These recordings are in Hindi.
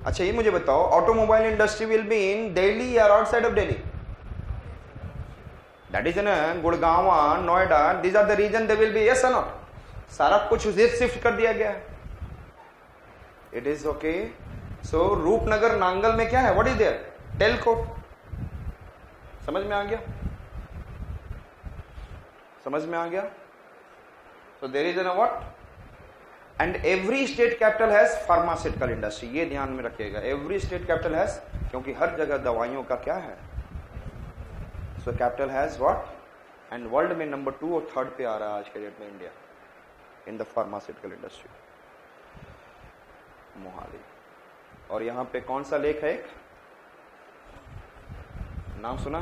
अच्छा ये मुझे बताओ, automobile industry will be in Delhi या outside of Delhi? That is in Gurgaon, Noida, these are the region they will be, yes और नॉट? सारा कुछ उसे शिफ्ट कर दिया गया है. It is okay. So Rupnagar Nangal में क्या है? What is there? टेलको. समझ में आ गया? समझ में आ गया? So there is an what, and every state capital has pharmaceutical industry. ये ध्यान में रखिएगा, एवरी स्टेट कैपिटल हैज, क्योंकि हर जगह दवाइयों का क्या है. So capital has what, and world में नंबर 2 और 3rd पे आ रहा है आज के डेट में India in the pharmaceutical industry. Mohali. और यहां पे कौन सा लेक है? एक नाम सुना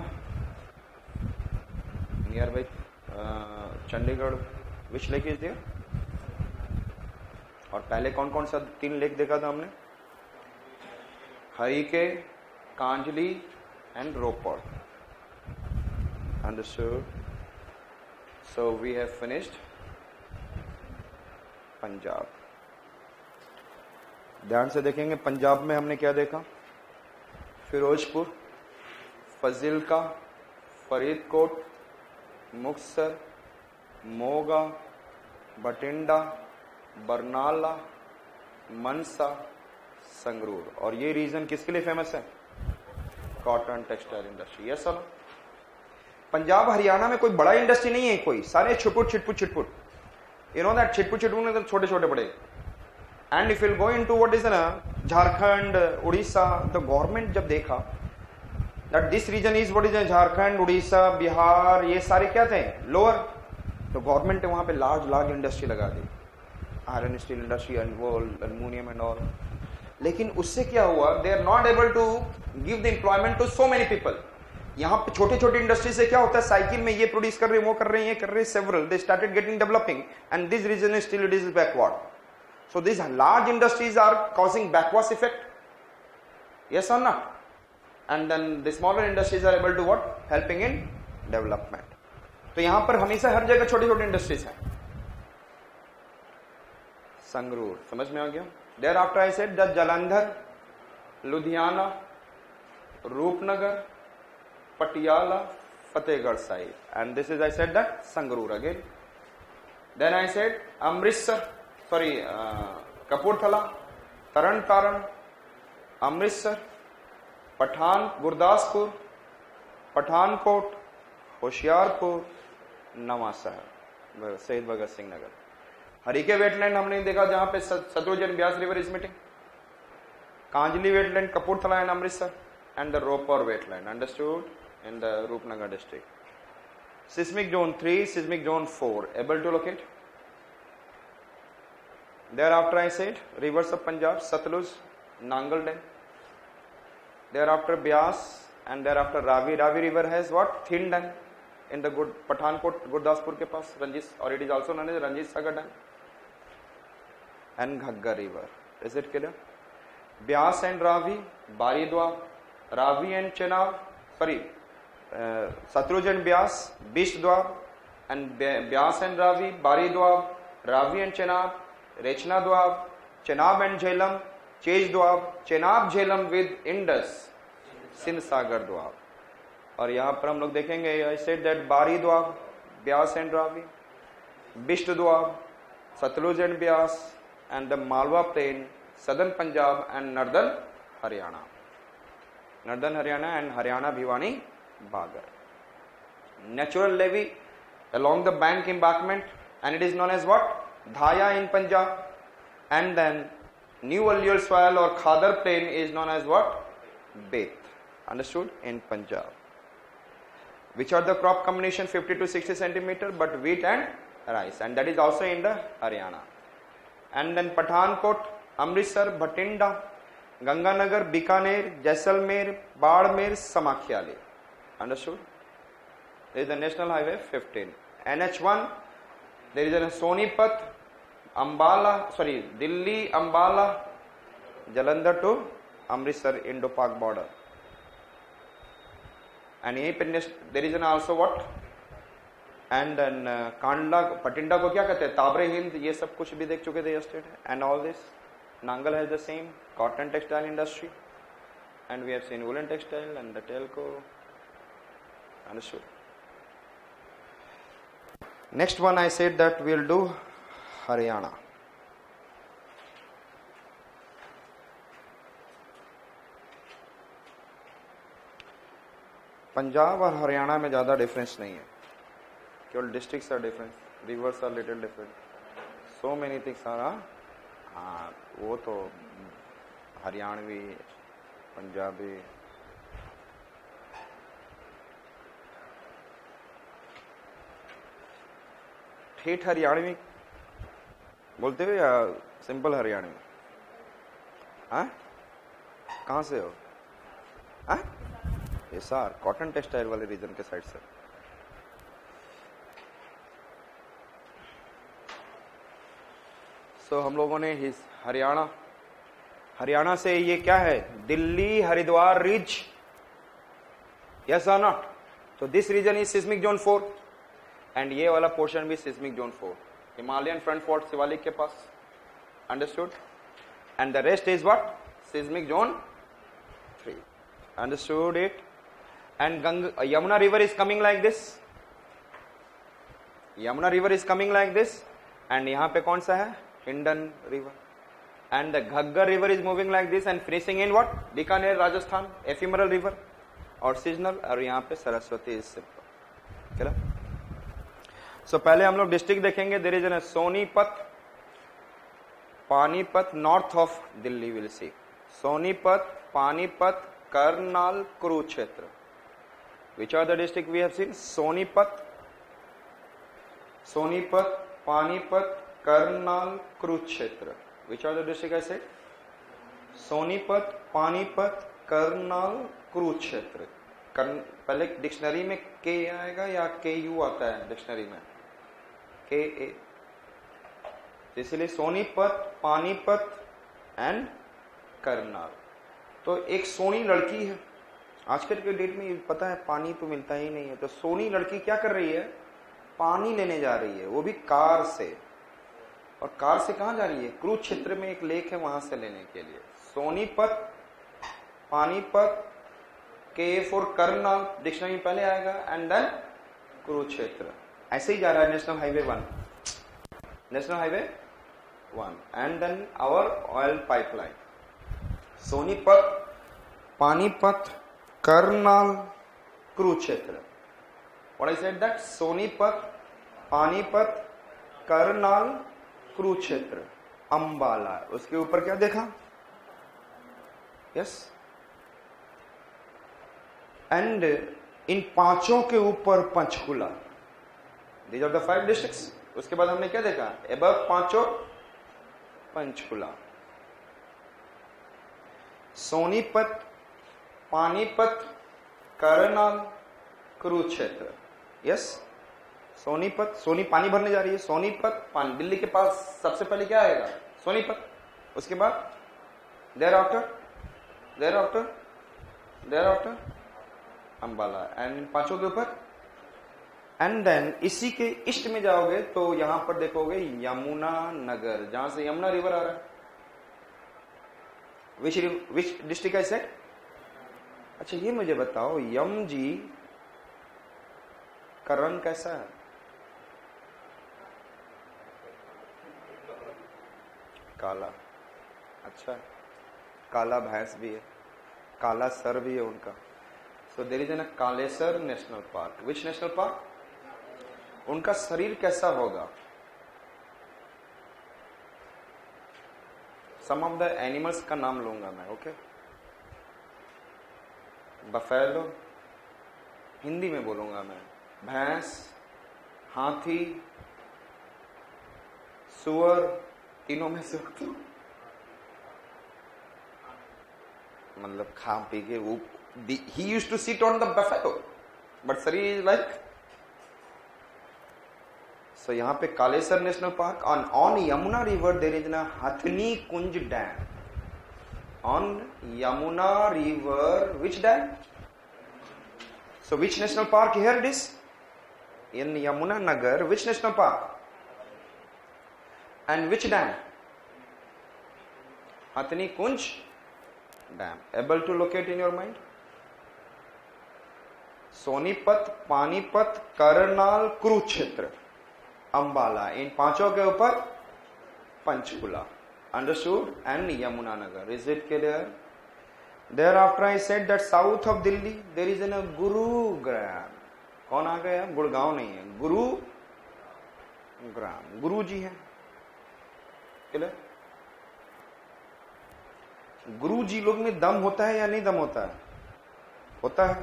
nearby Chandigarh, which lake is there? और पहले कौन कौन सा 3 लेक देखा था हमने? Harike, Kanjli and Ropar. Understood? So we have finished Punjab. ध्यान से देखेंगे पंजाब में हमने क्या देखा? फिरोजपुर, फजीलका, फरीदकोट, मुक्तसर, मोगा, बठिंडा, बरनाला, मनसा, संगरूर. और ये रीजन किसके लिए फेमस है? Cotton textile industry. Yes sir. Punjab Haryana में कोई बड़ा इंडस्ट्री नहीं है, कोई सारे छुटपुट छिटपुट छिटपुट. यू नो दैट छिटपुट छिटपुट में तो छोटे छोटे बड़े. And if will go into what is ना झारखंड, उड़ीसा, द गवर्नमेंट जब देखा that this region is what is Jharkhand, Orissa, Bihar, ये सारे क्या थे? लोअर. तो गवर्नमेंट ने वहां पे लार्ज इंडस्ट्री लगा दी, आयरन स्टील इंडस्ट्री एंड वो एल्यूमिनियम एंड ऑल. लेकिन उससे क्या हुआ? They are not able to give the employment to so many people. यहाँ पे छोटे छोटे इंडस्ट्री से क्या होता है? साइकिल में ये प्रोड्यूस कर रहे हैं, वो कर रहे हैं, ये कर रहे हैं, several they started getting developing, and this region is still it is backward. So this large industries are causing backward effect. Yes और not? And then the smaller industries are able to what? Helping in development. तो यहां पर हमेशा हर जगह छोटे छोटे इंडस्ट्रीज हैं. संगरूर. समझ में आ गया? There after I said the Jalandhar, Ludhiana, Rupnagar, Patiala, Fatehgarh Sahib, and this is I said that Sangrur again. Then I said Amritsar, sorry, Kapurthala, Taran Taran, Amritsar, Pathan, Gurdaspur, Pathankot, Hoshiarpur, Nawanshahr, Shaheed Bhagat Singh Nagar. Harike wetland हमने देखा जहां पे Sutlej and Beas river is meeting. Kanjli wetland, Kapurthala and Amritsar, and the Ropar wetland. Understood? In the Rupnagar district. Seismic zone 3, seismic zone 4. Able to locate? Thereafter I said rivers of Punjab, Satluj, Nangal Dam. Thereafter Beas, and thereafter Ravi. Ravi river has what? Thin dam in the Pathankot, Gurdaspur ke paas, Ranjit, or it is also known as Ranjit Sagar dam. And Ghaggar river. Is it clear? Beas and Ravi, Baridwa, Ravi and Chenab, sorry, Satluj and Beas, Bish Dwab, and Beas and Ravi, Bari Dwab, Ravi and Chenab, Rechna Dwab, Chenab and Jhelum, Chej Dwab, Chenab Jhelum with Indus, Sindh Sagar Dwab. और यहाँ पर हम लोग देखेंगे I said that Bari Dwab, Beas and Ravi, Bish Dwab, Satluj and Beas, and the Malwa plain, southern Punjab and northern Haryana. Northern Haryana and Haryana Bhiwani Bagar. Natural levee along the bank embankment, and it is known as what? Dhaya in Punjab. And then new alluvial soil or Khadar plain is known as what? Beth. Understood? In Punjab. Which are the crop combination? 50 to 60 centimeter, but wheat and rice, and that is also in the Haryana. And then Pathankot, Amritsar, Bhatinda, Ganganagar, Bikaner, Jaisalmer, Badmer, Samakhiali. Understood? There is the National Highway 15. NH1, there is a Sonipat, Ambala, sorry, Delhi, Ambala, Jalandhar to Amritsar, Indo-Pak border. And there is also what? And then Kandla, Patinda को क्या कहते हैं? ताबरे हिंद, ये सब कुछ भी देख चुके थे yesterday. And all this Nangal has the same cotton textile industry, and we have seen woolen textile and the telco. Understood? Next one I said that we'll do Haryana. Punjab और हरियाणा में ज़्यादा डिफरेंस नहीं है, केवल districts are different, rivers are little different, so many things are. हाँ, वो तो हरियाणवी, पंजाबी, ठेठ हरियाणवी बोलते हो या सिंपल हरियाणवी? हाँ, कहाँ से हो? हाँ, एसआर कॉटन टेक्सटाइल वाले रीजन के साइड से। सो हम लोगों ने हरियाणा से ये क्या है, दिल्ली हरिद्वार रिज, यस और नॉट? तो this region is seismic zone 4 and ये वाला पोर्शन भी seismic zone 4, Himalayan front fault Shivalik के पास। Understood? And the rest is what? Seismic zone 3। Understood it? And Yamuna river is coming like this. Yamuna river is coming like this. And यहाँ पे कौन सा है? Hindon river. And the Ghaggar river is moving like this and finishing in what? Bikaner, Rajasthan, ephemeral river और seasonal। और यहाँ पे सरस्वती is simple। चलो। So पहले हम लोग डिस्ट्रिक्ट देखेंगे। There is a Sonipat, Panipat, north of Delhi will see। Sonipat, Panipat, Karnal, Kurukshetra. Which are the district we have seen? Sonipat, Panipat, Karnal, Kurukshetra. Which are the district I said? Sonipat, Panipat, Karnal, Kurukshetra. पहले डिक्शनरी में के आएगा या के यू आता है? डिक्शनरी में के ए। इसलिए सोनीपत, पानीपत एंड करनाल। तो एक सोनी लड़की है, आजकल के डेट में पता है पानी तो मिलता ही नहीं है, तो सोनी लड़की क्या कर रही है? पानी लेने जा रही है, वो भी कार से। और कार से कहां जा रही है? कुरुक्षेत्र में एक लेक है, वहां से लेने के लिए। सोनीपत, पानीपत, के फॉर करनाल डिक्शनरी पहले आएगा एंड देन कुरुक्षेत्र। ऐसे ही जा रहा है national highway 1 and then our oil pipeline. Sonipat, Panipat, Karnal, Kurukshetra. What I said that Sonipat, Panipat, Karnal, Kurukshetra, Ambala। उसके ऊपर क्या देखा? Yes. And इन पांचों के ऊपर Panchkula. These are the 5 districts। उसके बाद हमने क्या देखा? Above पांचों पंचकुला। सोनीपत, पानीपत, करनाल, कुरुक्षेत्र। यस, सोनीपत, सोनी पानी भरने जा रही है, सोनीपत पानी। दिल्ली के पास सबसे पहले क्या आएगा? सोनीपत। उसके बाद देयर आफ्टर अंबाला एंड पांचों के ऊपर। एंड देन इसी के ईस्ट में जाओगे तो यहां पर देखोगे यमुना नगर, जहां से यमुना रिवर आ रहा है। Which district I said? अच्छा ये मुझे बताओ, यम जी का रंग कैसा है? काला। अच्छा, काला भैंस भी है, काला सर भी है उनका। So there is an Kalesar national park. Which national park? उनका शरीर कैसा होगा? सम ऑफ द एनिमल्स का नाम लूंगा मैं, ओके? बफेलो, हिंदी में बोलूंगा मैं, भैंस, हाथी, सुअर, तीनों में से मतलब खा पी के वो he used to sit on the buffalo but शरीर is like। so यहाँ पे Kalesar national park. on Yamuna river there is a Hathni Kunj dam। on Yamuna river which dam? so which national park here it is? in Yamuna Nagar which national park? and which dam? Hathni Kund dam. Able to locate in your mind? Sonipat, Panipat, Karnal, Kurukshetra, Ambala, इन पांचों के ऊपर Panchkula. Understood? And Yamunanagar. Is it clear? Thereafter I said that south of Delhi there is a Gurugram. कौन आ गया? गुड़गांव नहीं है, गुरुग्राम. गुरु जी हैं. क्लियर? गुरु जी लोग में दम होता है या नहीं दम होता है? होता है,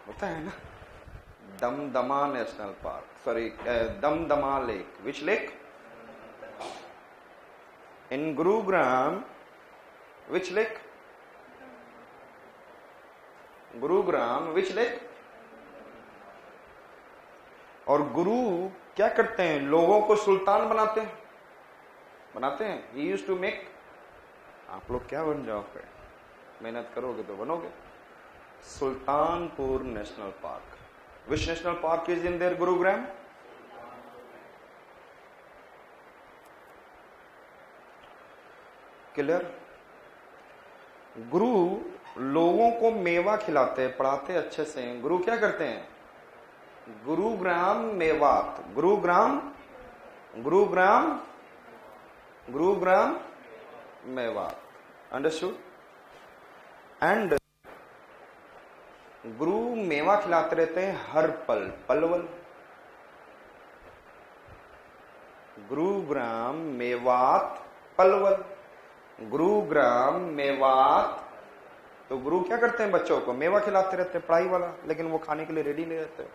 होता है ना. Damdama national park, sorry, Damdama lake. Which lake? In Gurugram. Which lake? Gurugram. Which lake? और गुरु क्या करते हैं? लोगों को सुल्तान बनाते हैं, बनाते हैं. He used to make. आप लोग क्या बन जाओगे? मेहनत करोगे तो बनोगे. Sultanpur national park. Which national park is in there? Gurugram. Clear? गुरु लोगों को मेवा खिलाते, पढ़ाते अच्छे से. गुरु क्या करते हैं? गुरुग्राम मेवात. गुरुग्राम, गुरुग्राम, गुरुग्राम मेवात. अंडरस्टूड? एंड गुरु मेवा खिलाते रहते हैं हर पल. पलवल, गुरुग्राम, मेवात, पलवल. गुरुग्राम, मेवात. तो गुरु क्या करते हैं? बच्चों को मेवा खिलाते रहते हैं, पढ़ाई वाला. लेकिन वो खाने के लिए रेडी नहीं रहते.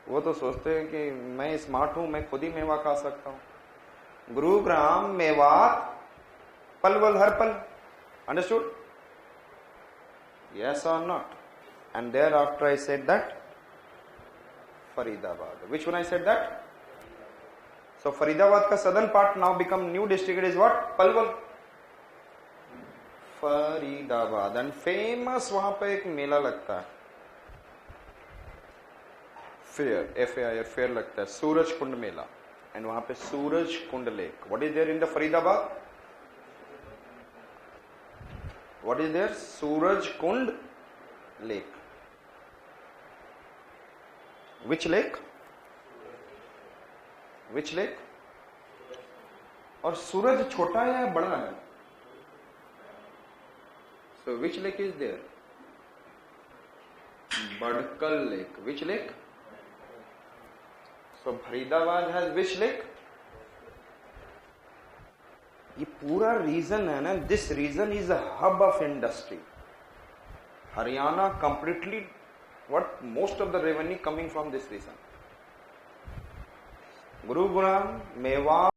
वो तो सोचते हैं कि मैं स्मार्ट हूं, मैं खुद ही मेवा खा सकता हूं. गुरुग्राम, मेवात, पलवल, हर पल. Understood? Yes or not? And thereafter I said that Faridabad. Which one I said that? So Faridabad ka southern part now become new district is what? Palwal. Faridabad. And famous वहां पे एक मेला लगता है. फेयर, FAIR, फेयर लगता है. सूरज कुंड मेला. एंड वहां पे Suraj Kund lake. What is there in the Faridabad? What is there? Suraj Kund Lake. Which lake? Which lake? और सूरज छोटा है या बड़ा है? So which lake is there? Badkal lake. Which lake? So Faridabad has which lake? ये पूरा रीजन है ना. This region is a hub of industry. Haryana completely what most of the revenue coming from this region. Gurugram, Mewat,